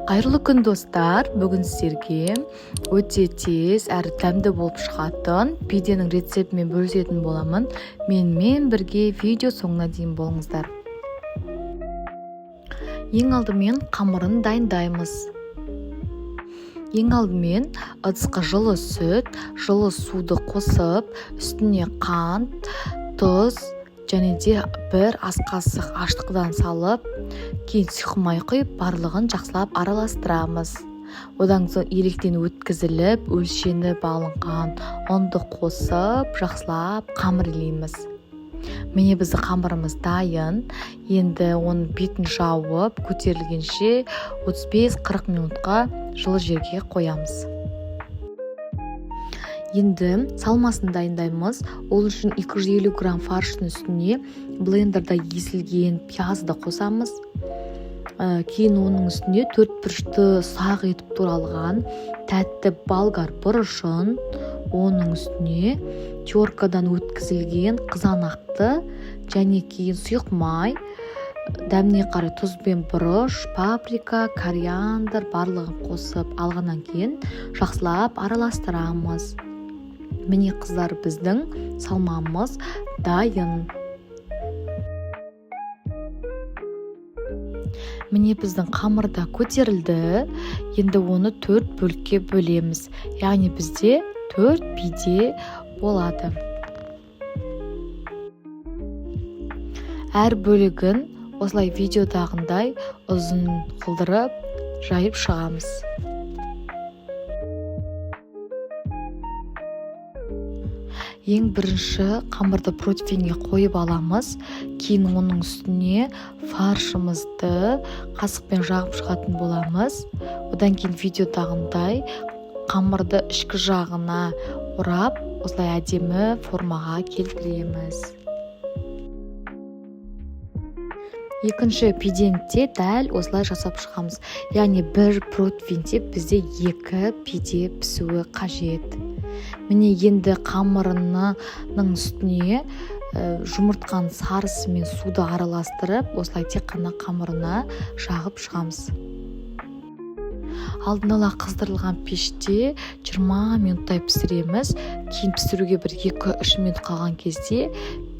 Қайырлы күн достар, бүгін сіздерге өте тез әрі дәмді болып шығатын пиденің рецептімен бөлісетін боламын. Менімен бірге видео соңына дейін болыңыздар. Ең алдымен қамырын дайындаймыз. Ең алдымен ыдысқа жылы сүт, жылы суды қосып, үстіне қант, тұз және де бір ас қасық аштықдан салып, кейін сұйық құйып, барлығын жақсылап араластырамыз. Одан соң електен өткізіліп, өлшеніп алынған ұнды қосып, жақсылап қамырлейміз. Міне біздің қамырымыз дайын. Енді оның бетін жауып, көтерілгенше 35-40 минутқа жылы жерге қоямыз. Енді салмасын дайындаймыз. Ол үшін 250 грамм фарштың үстіне блендерда езілген пиязды қосамыз. Кейін оның үстіне 4 бұрышты сақ етіп туралған тәтті болгар бұрышын, оның үстіне теркадан өткізілген қызанақты және кейін сұйық май, дәміне қарай тұз бен бұрыш, паприка, кориандр барлығын қосып алғаннан кейін жақсылап араластырамыз. Міне қыздар, біздің салмамыз дайын. Міне біздің қамыр да көтерілді. Енді оны 4 бөлікке бөлеміз. Яғни бізде 4 пиде болады. Әр бөлігін осылай видеодағындай ұзын қылдырып жайып шығамыз. Ең бірінші қамырды противеньге қойып аламыз. Кейін оның үстіне фаршымызды қасықпен жағып шығатын боламыз. Одан кейін видеодағындай қамырды ішкі жағына орап, осылай әдемі формаға келтіреміз. Екінші пиденде дәл осылай жасап шығамыз. Яғни бір противеньде бізде 2 пиде пісуі қажет. Міне енді қамырының үстіне жұмыртқаның сарысы мен суды араластырып, осылай тек қана қамырына жағып шығамыз. Алдын ала қыздырылған пеште 20 минуттай пісіреміз. Кейін пісіруге бір 2-3 минут қалған кезде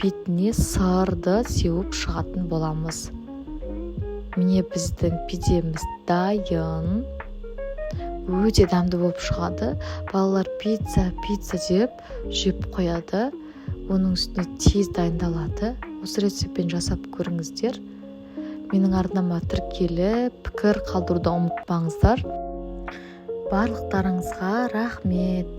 бетіне сырды сеуіп шығатын боламыз. Міне біздің пидеміз дайын. Өте дәмді болып шығады. Балалар пицца деп жеп қояды. Оның үстіне тез дайындалады. Осы рецептпен жасап көріңіздер. Менің арнама тіркеліп, пікір қалдыруды ұмытпаңыздар. Барлықтарыңызға рахмет.